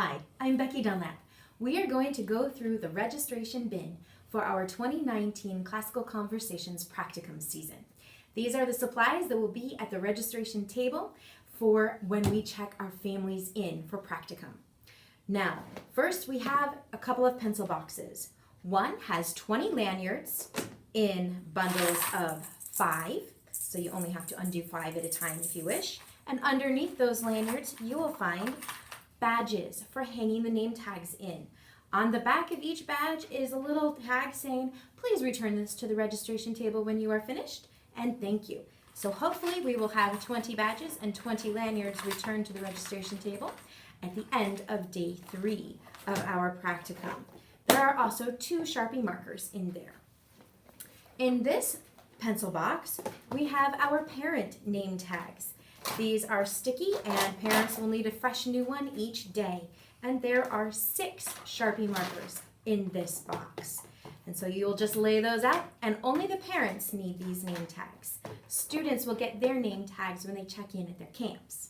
Hi, I'm Becky Dunlap. We are going to go through the registration bin for our 2019 Classical Conversations Practicum season. These are the supplies that will be at the registration table for when we check our families in for practicum. Now, first we have a couple of pencil boxes. One has 20 lanyards in bundles of 5, so you only have to undo 5 at a time if you wish. And underneath those lanyards, you will find badges for hanging the name tags in. On the back of each badge is a little tag saying, please return this to the registration table when you are finished, and thank you. So hopefully we will have 20 badges and 20 lanyards returned to the registration table at the end of day 3 of our practicum. There are also 2 Sharpie markers in there. In this pencil box, we have our parent name tags. These are sticky and parents will need a fresh new one each day. And there are 6 Sharpie markers in this box. And so you'll just lay those out, and only the parents need these name tags. Students will get their name tags when they check in at their camps.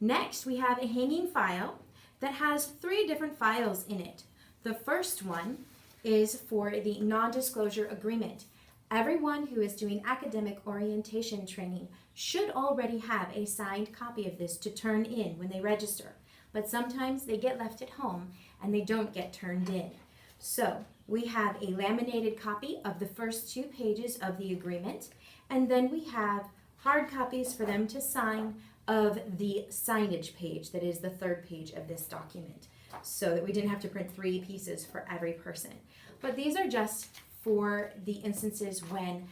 Next, we have a hanging file that has 3 different files in it. The first one is for the non-disclosure agreement. Everyone who is doing academic orientation training should already have a signed copy of this to turn in when they register. But sometimes they get left at home and they don't get turned in. So we have a laminated copy of the first 2 pages of the agreement, and then we have hard copies for them to sign of the signage page, that is the 3rd page of this document, so that we didn't have to print 3 pieces for every person. But these are just for the instances when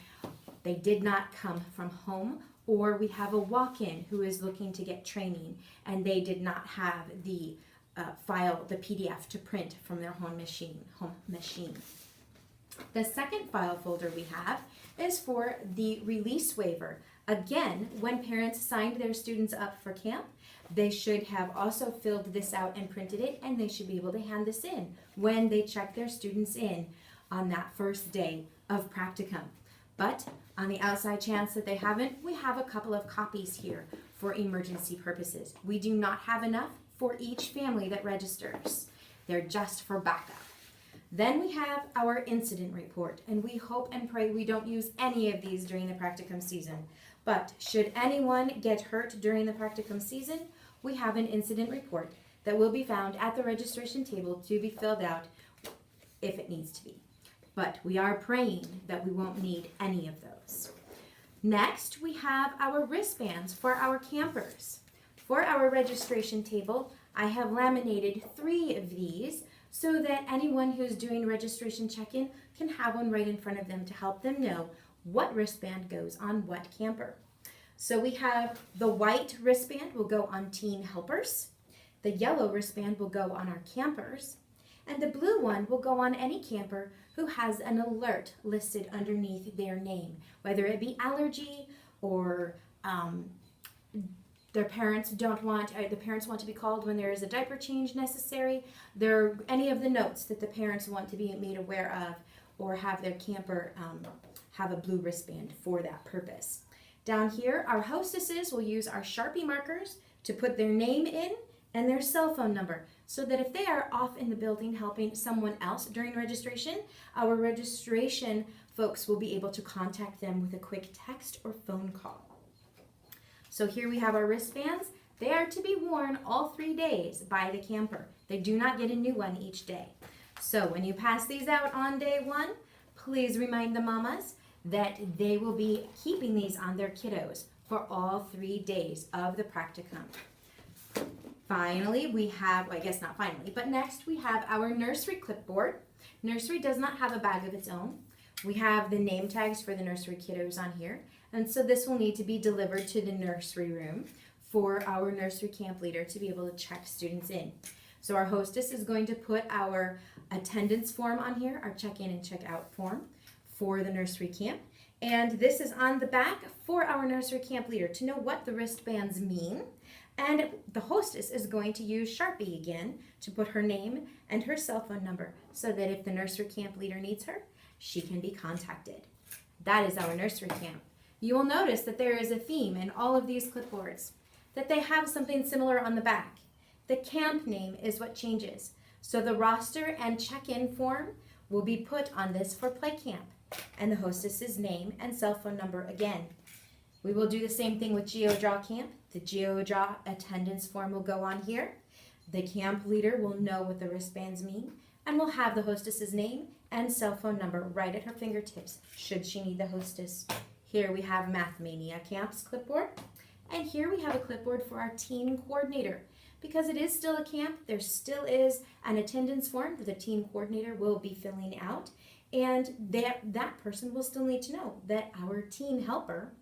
they did not come from home, or we have a walk-in who is looking to get training and they did not have the file, the PDF to print from their home machine. The second file folder we have is for the release waiver. Again, when parents signed their students up for camp, they should have also filled this out and printed it, and they should be able to hand this in when they check their students in on that first day of practicum. But on the outside chance that they haven't, we have a couple of copies here for emergency purposes. We do not have enough for each family that registers. They're just for backup. Then we have our incident report, and we hope and pray we don't use any of these during the practicum season. But should anyone get hurt during the practicum season, we have an incident report that will be found at the registration table to be filled out if it needs to be. But we are praying that we won't need any of those. Next, we have our wristbands for our campers. For our registration table, I have laminated 3 of these so that anyone who's doing registration check-in can have one right in front of them to help them know what wristband goes on what camper. So we have the white wristband will go on teen helpers, the yellow wristband will go on our campers, and the blue one will go on any camper who has an alert listed underneath their name, whether it be allergy or their parents want to be called when there is a diaper change necessary. Any of the notes that the parents want to be made aware of, or have their camper have a blue wristband for that purpose. Down here, our hostesses will use our Sharpie markers to put their name in and their cell phone number, so that if they are off in the building helping someone else during registration, our registration folks will be able to contact them with a quick text or phone call. So here we have our wristbands. They are to be worn all 3 days by the camper. They do not get a new one each day. So when you pass these out on day 1, please remind the mamas that they will be keeping these on their kiddos for all 3 days of the practicum. Finally, we have, well, I guess not finally, but next we have our nursery clipboard. Nursery does not have a bag of its own. We have the name tags for the nursery kiddos on here, and so this will need to be delivered to the nursery room for our nursery camp leader to be able to check students in. So our hostess is going to put our attendance form on here, our check-in and check-out form for the nursery camp, and this is on the back for our nursery camp leader to know what the wristbands mean. And the hostess is going to use Sharpie again to put her name and her cell phone number so that if the nursery camp leader needs her, she can be contacted. That is our nursery camp. You will notice that there is a theme in all of these clipboards, that they have something similar on the back. The camp name is what changes. So the roster and check-in form will be put on this for play camp, and the hostess's name and cell phone number again. We will do the same thing with GeoDraw Camp. The GeoDraw attendance form will go on here. The camp leader will know what the wristbands mean and will have the hostess's name and cell phone number right at her fingertips should she need the hostess. Here we have Mathmania Camp's clipboard, and here we have a clipboard for our teen coordinator. Because it is still a camp, there still is an attendance form that the teen coordinator will be filling out, and that person will still need to know that our teen helper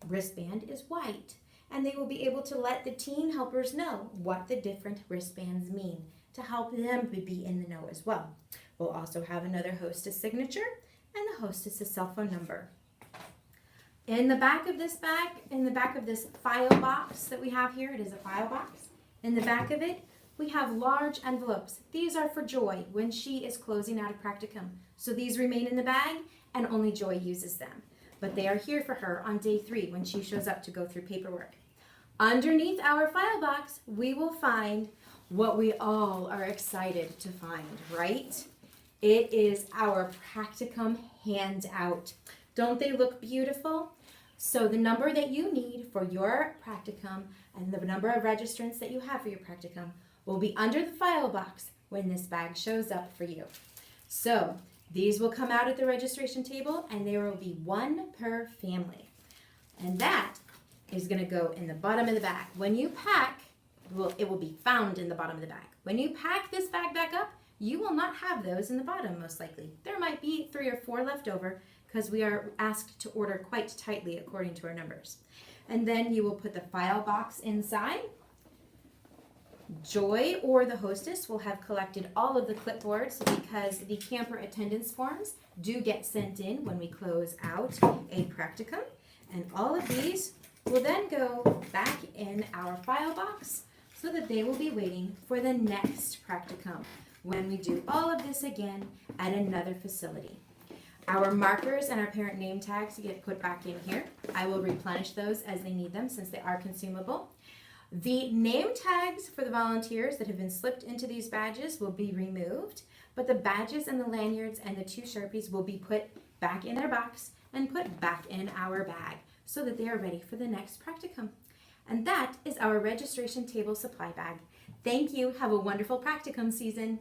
wristband is white, and they will be able to let the teen helpers know what the different wristbands mean to help them be in the know as well. We'll also have another hostess signature and the hostess's cell phone number. In the back of this bag, in the back of this file box that we have here, it is a file box. In the back of it, we have large envelopes. These are for Joy when she is closing out a practicum. So these remain in the bag and only Joy uses them. But they are here for her on day 3 when she shows up to go through paperwork. Underneath our file box, we will find what we all are excited to find, right? It is our practicum handout. Don't they look beautiful? So the number that you need for your practicum and the number of registrants that you have for your practicum will be under the file box when this bag shows up for you. So these will come out at the registration table, and there will be 1 per family. And that is going to go in the bottom of the bag. When you pack, it will be found in the bottom of the bag. When you pack this bag back up, you will not have those in the bottom most likely. There might be 3 or 4 left over because we are asked to order quite tightly according to our numbers. And then you will put the file box inside. Joy or the hostess will have collected all of the clipboards because the camper attendance forms do get sent in when we close out a practicum. And all of these will then go back in our file box so that they will be waiting for the next practicum when we do all of this again at another facility. Our markers and our parent name tags get put back in here. I will replenish those as they need them since they are consumable. The name tags for the volunteers that have been slipped into these badges will be removed, but the badges and the lanyards and the 2 Sharpies will be put back in their box and put back in our bag so that they are ready for the next practicum. And that is our registration table supply bag. Thank you. Have a wonderful practicum season.